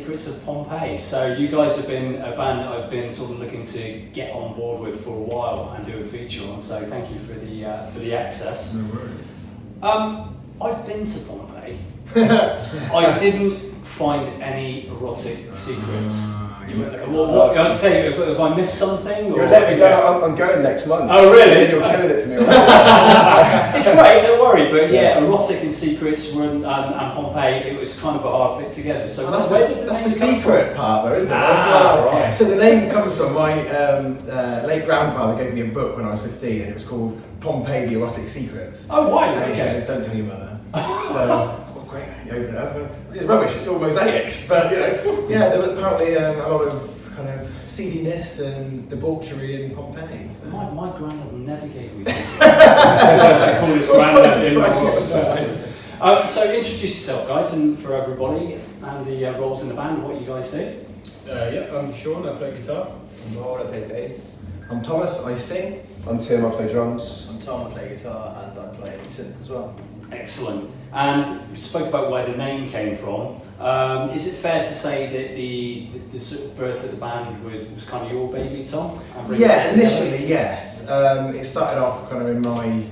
Secrets of Pompeii. So you guys have been a band that I've been sort of looking to get on board with for a while and do a feature on. So thank you for the access. No worries. I've been to Pompeii. I didn't find any erotic secrets. What I was saying, if I missed something, or let me down. I'm going next month. Oh really? You're killing it for me already. It's great, don't worry. But yeah, erotic and secrets were and Pompeii. It was kind of a hard fit together. So well, that's the secret part, though, isn't it? Right. So the name comes from my late grandfather gave me a book when I was 15, and it was called Pompeii, the Erotic Secrets. Oh, why? And he says, "Don't tell your mother." So. Great, you open it up. It's rubbish, it's all mosaics, but you know, yeah, there was apparently a lot of kind of seediness and debauchery in Pompeii. So. My granddad never gave me things like that. I call his granddad. So introduce yourself, guys, and for everybody, and the roles in the band, what you guys do. I'm Sean, I play guitar. I'm Noel, I play bass. I'm Thomas, I sing. I'm Tim, I play drums. I'm Tom, I play guitar, and I play synth as well. Excellent. And we spoke about where the name came from. Is it fair to say that the sort of birth of the band was kind of your baby, Tom? Yeah, initially, yes. It started off kind of in my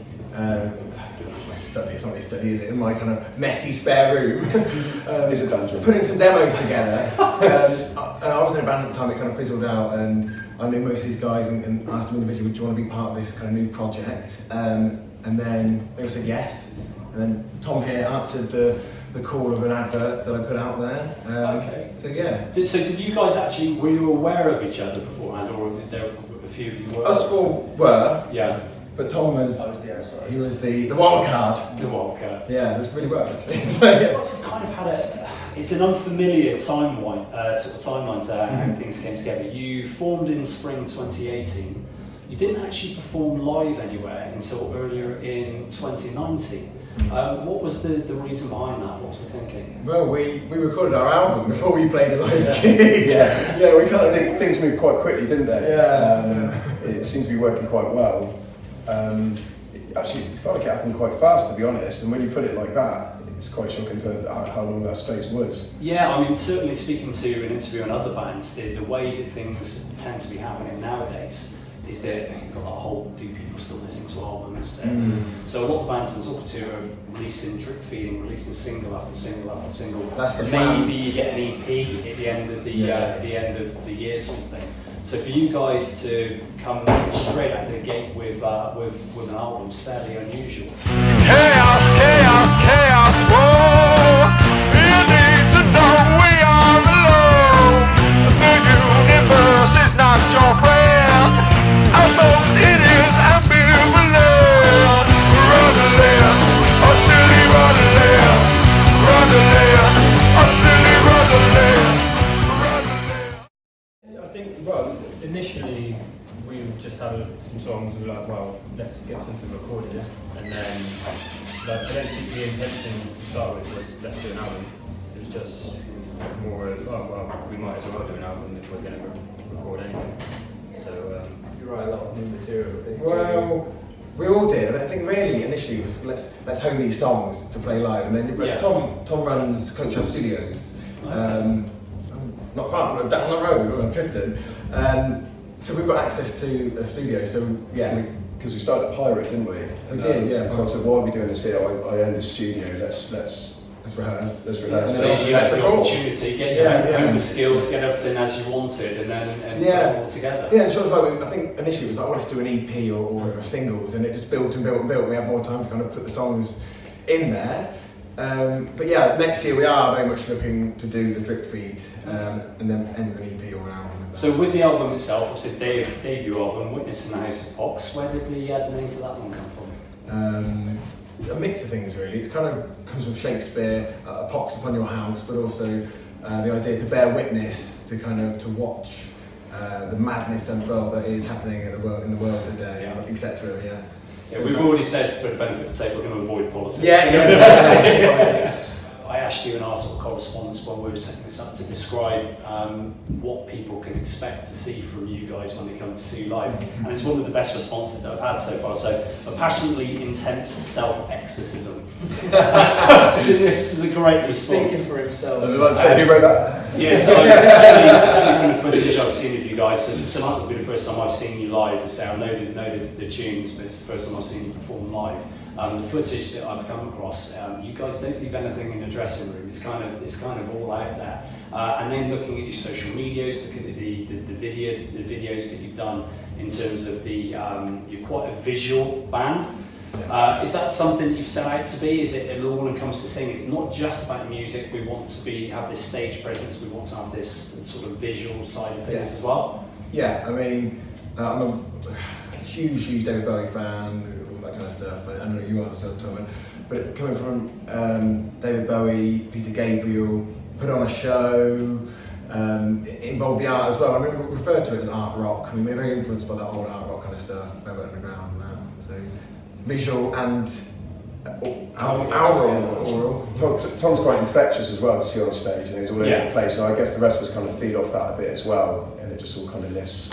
study. It's not my study, is it? In my kind of messy spare room. It's a dungeon. Putting some demos together. I was in a band at the time. It kind of fizzled out, and I knew most of these guys, and asked them individually, "Do you want to be part of this kind of new project?" And then they all said yes. And then Tom here answered the call of an advert that I put out there. Okay. So yeah. So did you guys actually, were you aware of each other beforehand, or there a few of you were? Us four were. Yeah. But Tom was. I was the outside. He was the wild card. The wild card. Yeah, that's really well actually. So yeah. It's kind of had it's an unfamiliar timeline to how things came together. You formed in spring 2018. You didn't actually perform live anywhere until earlier in 2019. What was the reason behind that? What was the thinking? Well, we recorded our album before we played a live gig. Yeah, we kind of think things moved quite quickly, didn't they? Yeah. It seems to be working quite well. It actually felt like it happened quite fast, to be honest, and when you put it like that, it's quite shocking to how long that space was. Yeah, I mean, certainly speaking to and interviewing other bands, the way that things tend to be happening nowadays is that you've got that whole, do people still listen to albums? So a lot of the bands I'm talking to are releasing drip feeding, releasing single after single after single. That's the Maybe plan. you get an EP at the end of the year sort of thing. So for you guys to come straight out the gate with an album is fairly unusual. Chaos, chaos, chaos, whoa. You need to know we are alone. The universe is not your friend. At most it is ambivalent. Rudderless, utterly rudderless. Rudderless, utterly rudderless. I think, well, initially we just had some songs, we were like, well, let's get something recorded, and then, like, I don't think the intention to start with was, let's do an album. It was just more of, oh, well, we might as well do an album if we're going to record anyway. So, You write a lot of new material. Well, we all did. I think really initially it was let's hone these songs to play live, and then Tom runs Coach House Studios. Not far, down the road on Clifton. So we've got access to a studio. So yeah, Because we started Pirate, didn't we? We did, yeah. And Tom said, "Why are we doing this here? I own this studio. Let's rehearse. So you had the opportunity, get your own skills, get everything as you wanted, and then put it all together. Yeah, and so it was like, I think initially it was like, let's do an EP or singles, and it just built and built and built. We had more time to kind of put the songs in there. But yeah, next year we are very much looking to do the drip feed, and then end with an EP or album. So with the album itself, obviously debut album, Witness in the House of Pox, where did the name for that one come from? A mix of things really. It kind of comes from Shakespeare, a pox upon your house, but also the idea to bear witness, to watch the madness unfurl that is happening in the world today, etc. Yeah, we've already said, for the benefit of the tape, we're going to avoid politics. Yeah. I I asked you in our sort of correspondence while we were setting this up to describe what people can expect to see from you guys when they come to see you live, and it's one of the best responses that I've had so far. So, a passionately intense self-exorcism. This is a great response. Speaking for himself. I was about to say, who wrote that? Yeah, so certainly from the footage I've seen of you guys, so tonight will be the first time I've seen you live. So I know the tunes, but it's the first time I've seen you perform live. The footage that I've come across, you guys don't leave anything in the dressing room. It's kind of all out there. And then looking at your social medias, looking at the videos that you've done in terms of you're quite a visual band. Is that something that you've set out to be? Is it all when it comes to singing? It's not just about music. We want to have this stage presence. We want to have this sort of visual side of things as well. Yeah, I mean, I'm a huge David Bowie fan. Kind of stuff. I know you are as well, Tom. But coming from David Bowie, Peter Gabriel, put on a show, involved the art as well. I mean, we refer to it as art rock. I mean, we're very influenced by that old art rock kind of stuff, Velvet Underground and that. So visual and aural. Tom's quite infectious as well to see on stage, and he's all over the place. So I guess the rest of us kind of feed off that a bit as well, and it just all kind of lifts.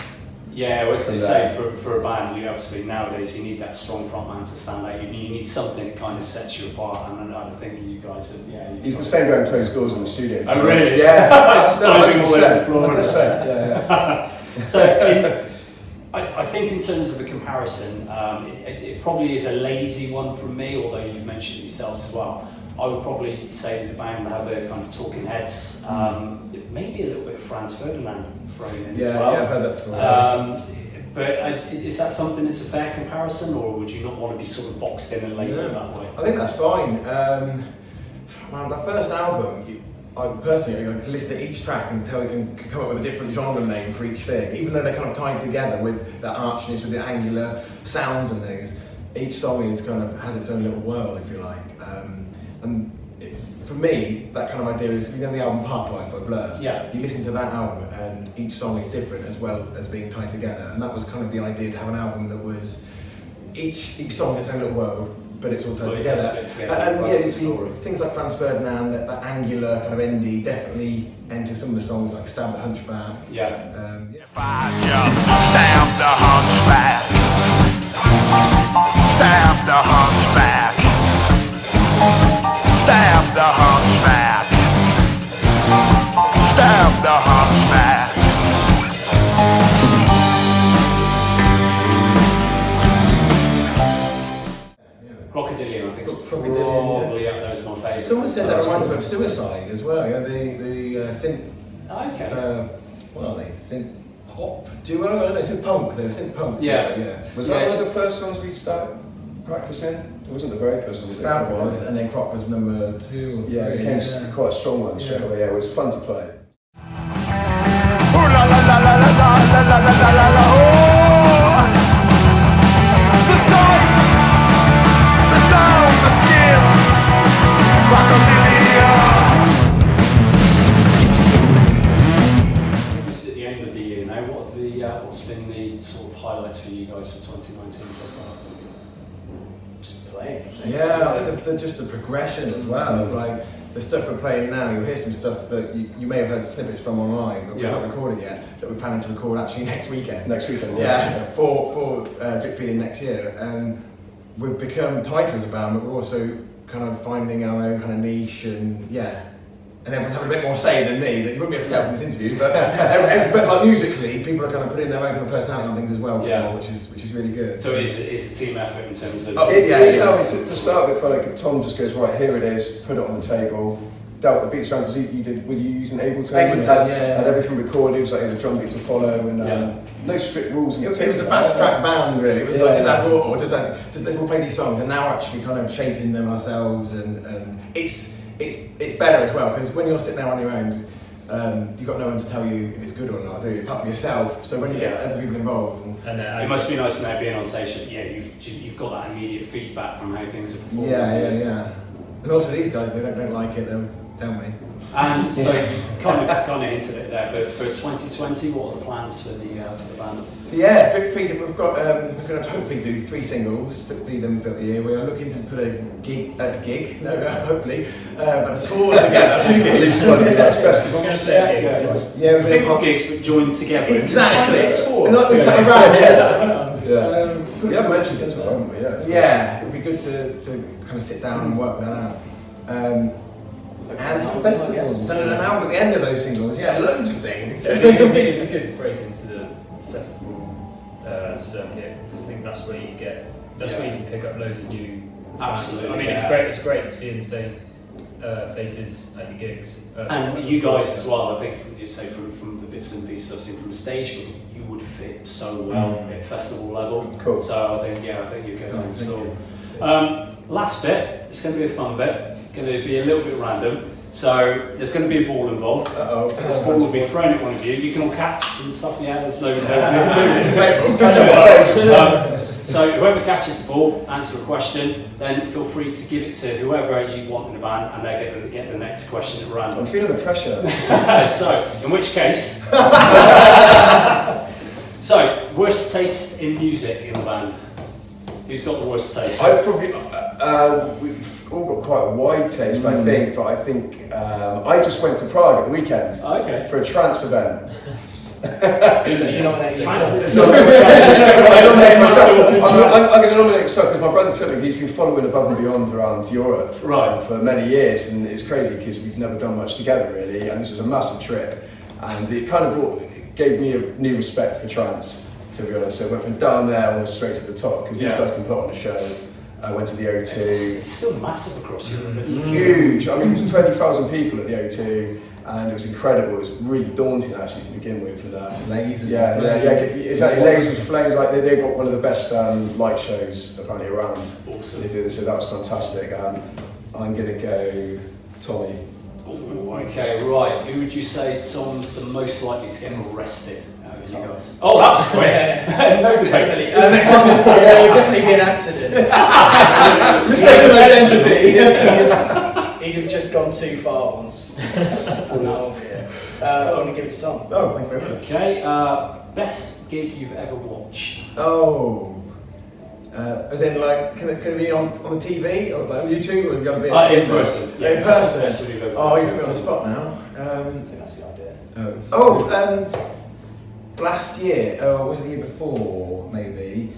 Yeah, what they say for a band, you obviously nowadays you need that strong front man to stand out. You need something that kind of sets you apart, and I think you guys are. He's the same behind closed doors in the studio. Oh really? Yeah, it's Diving all over the floor. 100%. Yeah. So I think in terms of a comparison, it probably is a lazy one from me, although you've mentioned it yourselves as well. I would probably say that the band have a kind of Talking Heads, maybe a little bit of Franz Ferdinand thrown in as well. Yeah, I've heard that before. But is that something that's a fair comparison, or would you not want to be sort of boxed in and labelled that way? I think that's fine. Well, the first album, I personally listen to each track and come up with a different genre name for each thing, even though they're kind of tied together with the archness, with the angular sounds and things. Each song is kind of has its own little world, if you like. For me, that kind of idea is, the album Park Life by Blur. Yeah. You listen to that album and each song is different as well as being tied together. And that was kind of the idea, to have an album that was each song its own little world, but it's all tied together. And you see things like Franz Ferdinand, that angular kind of indie definitely enter some of the songs, like Stab the Hunchback. If I just stab the hunchback, stab the hunchback, stab the hunchback, stab the hunchback. Crocodilian, I think it's probably out there as my favourite. Someone said that reminds me of Suicide as well. The synth. Okay. What are they? Synth pop duo? I don't know. Synth punk. They're synth punk. Yeah. Was that one of the first ones we started practicing? It wasn't the very first one. Stab was, and then Croc was number 2 or 3. Yeah, it became quite a strong one straight away. Yeah, it was fun to play. Ooh la la la la la la la la la la la. Oh, the sight, the sound, the skin, crocodilian. This is at the end of the year now. What's been the sort of highlights for you guys for 2019 so far? Just playing. Yeah, I think they're just the progression as well of like the stuff we're playing now. You'll hear some stuff that you may have heard snippets from online, but we're not recorded yet. That we're planning to record actually next weekend. For Drip Feeding next year, and we've become tighter as a band, but we're also kind of finding our own kind of niche and And everyone's having a bit more say than me, that you wouldn't be able to tell from this interview, but like musically, people are kind of putting their own kind of personality on things as well, which is really good. So it's a team effort in terms of... To start with, like Tom just goes, right, here it is, put it on the table, dealt the beats around, because were you using Ableton? And everything recorded, it was like, there's a drum beat to follow, and no strict rules. It was a fast track band, really. It was like just add water, we'll play these songs, and now we're actually kind of shaping them ourselves, and it's better as well, because when you're sitting there on your own, you've got no one to tell you if it's good or not, do you? Apart from yourself. So when you get other people involved, it must be nice now being on stage. You've got that immediate feedback from how things are performed. Yeah. And also these guys, they don't like it, they'll tell me. And so you kind of hinted at it there, but for 2020, what are the plans for the band? Yeah, drip feed. We've got. We're going to hopefully do 3 singles. Drip feed them throughout the year. We are looking to put a gig. Hopefully, but a tour together. A few gigs. Festivals. Yeah, Single gigs, but joined together. Exactly. Tour. Not around. Yeah. We haven't mentioned it, haven't we? Yeah, it'd be good to kind of sit down and work that out. And some festivals, and an album at the end of those singles, loads of things. It'd be good to break into the festival circuit. I think that's where you can pick up loads of new fans. Absolutely. I mean, it's great seeing the same faces at your gigs. And you guys as well, I think, from the bits and pieces I've seen from the stage, but you would fit so well at festival level. Cool. So I think you're good on store. Last bit, it's going to be a fun bit. Going to be a little bit random. So there's going to be a ball involved. This ball will be thrown at one of you. You can all catch and stuff. Yeah, there's no. So whoever catches the ball, answer a question. Then feel free to give it to whoever you want in the band, and they get the next question at random. I'm feeling the pressure. So, in which case, so worst taste in music in the band. Who's got the worst taste? I probably we've all got quite a wide taste, I think. But I think I just went to Prague at the weekend for a trance event. So you nominate yourself? I'm going to nominate myself because my brother took me. He's been following Above and Beyond around Europe for many years, and it's crazy because we've never done much together really. And this was a massive trip, and it kind of gave me a new respect for trance. To be honest, so I went from down there almost straight to the top because these guys can put on a show. I went to the O2. It's still massive across Europe. Huge. I mean, there's 20,000 people at the O2, and it was incredible. It was really daunting actually to begin with. Lasers. Yeah, exactly. Lasers, flames. Like they got one of the best light shows apparently around. Awesome. They did, so that was fantastic. I'm gonna go Tommy. Ooh, okay, right. Who would you say Tom's the most likely to get arrested? You guys. Oh, that was quick. No debate. Next question is probably it would definitely be an accident. Mistaken identity. He'd have just gone too far once. I'm going to give it to Tom. Oh, thank you very much. Okay, best gig you've ever watched? Oh. As in, like, can it be on the TV or like on YouTube, or have you got to be In person. Yeah, in person. That's what you've ever Oh, you done. put me on the spot now. I think that's the idea. Last year, or was it the year before, maybe?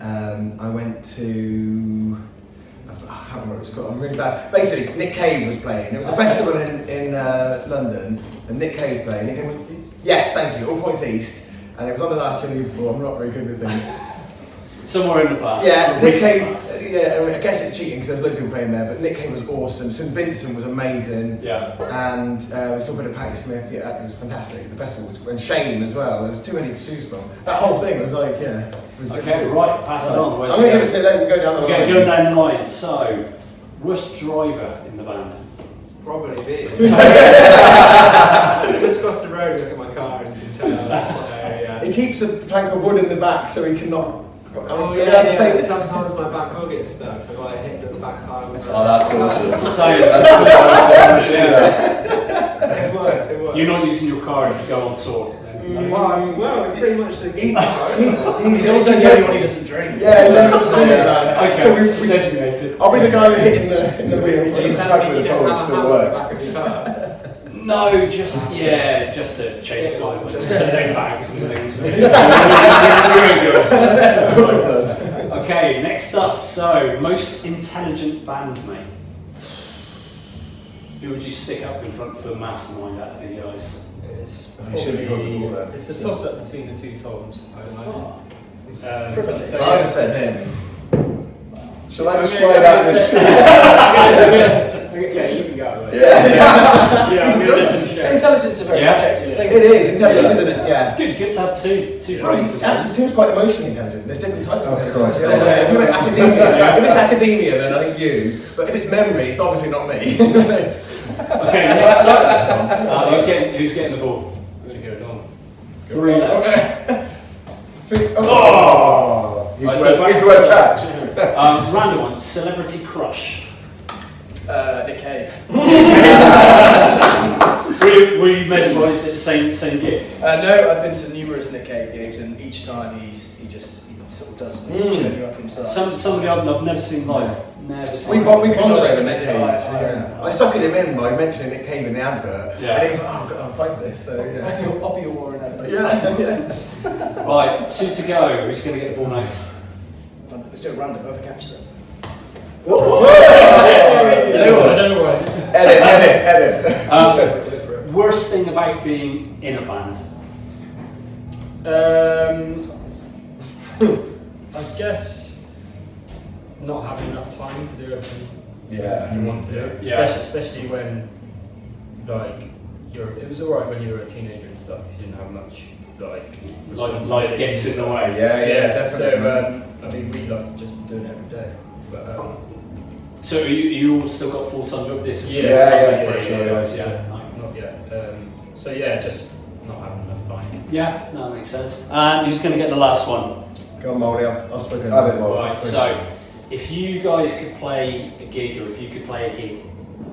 I went to. I can't remember what it was called. I'm really bad. Basically, Nick Cave was playing. It was a festival in London, and Nick Cave playing. Nick Cave, yes, thank you. All Points East, and it was on the last year before. I'm not very good with things. Somewhere in the past. Yeah, Nick Cave. Yeah, I guess it's cheating because there's loads of people playing there, but Nick Cave was awesome. St Vincent was amazing. Yeah. And we saw a bit of Patti Smith. Yeah, it was fantastic. The festival was, and Shane as well. There was too many to choose from. That whole thing was like, It was Okay, right. Pass it on. I'm going to give it to let him go down the line. Okay, go down the line. So, worst driver in the band? Probably me. Just across the road, look at my car and you can tell. So, yeah. He keeps a plank of wood in the back so he cannot. Oh yeah. Sometimes my back wheel gets stuck, so I hit the back tire. Oh, that's awesome. It works. You're not using your car if you go on tour. Well, it's pretty much the He's He's also the only one who doesn't drink. Yeah, exactly. Okay, So we designated. I'll be the guy hitting the wheel. You can with the pole, it still works. No, just the chainsaw, just the leg bags and things. Very good. Okay, next up. So, most intelligent bandmate. Who would you stick up in front for mastermind out of the guys? It's should be probably good then. it's a toss up between the two Toms, I imagine. Preferably. I would have said him. Shall I just slide out this? Yeah, you can go. I'm going to let them share. Intelligence is a very subjective thing. It is intelligent, isn't it? Yeah. It's good to have two brains. Actually, Tim's quite emotionally intelligent. There's different types of intelligence. Christ. If you're in academia, if it's academia, then I think you. But if it's memory, it's obviously not me. Okay, next up. Who's getting the ball? I'm going to go long. 3 left. Oh! He's Right, the so worst catch. Random one. Celebrity crush. Nick Cave. Were you mesmerised at the same gig? No, I've been to numerous Nick Cave gigs, and each time he sort of does something to cheer you up inside. Somebody I've never seen live. Never seen. We live. bonded over Nick Nick Cave. Cave. Yeah. I suckered him in by mentioning Nick Cave in the advert, Yeah. and he was like, "Oh, I'll apply for this." So yeah. I'll be your Warren Ellis. Yeah. Right, 2 to go. Who's going to get the ball next? Let's do a random, whoever catches them. I don't know why. Edit. Worst thing about being in a band? I guess not having enough time to do everything Yeah. you want to do. Yeah. Especially when, like, it was alright when you were a teenager and stuff. You didn't have much, like, Life gets in the way. Yeah, definitely. So, I mean, we love to just be doing it every day. But, So you all still got full-time job this Yeah, yeah, for for sure, yeah. not yet. So, yeah, just not having enough time. Yeah, no, that makes sense. And who's going to get the last one? Go on, Molly. I've spoken. Right, so if you guys could play a gig, or if you could play a gig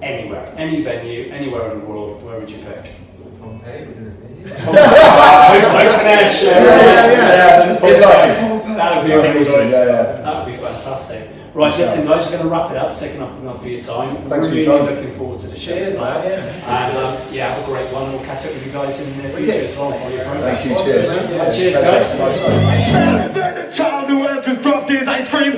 anywhere, any venue, anywhere in the world, where would you pick? Pompeii, we're doing it. Open air show. That would be amazing. That would be fantastic. Right, listen, guys, we're going to wrap it up. Taking up enough of your time. Thanks for really your time. looking forward to the show. Cheers, tonight. man. Yeah. And yeah, have a great one. We'll catch up with you guys in the future as well for your progress. Thank you, cheers. Cheers, guys. Then the child who has just dropped his ice cream.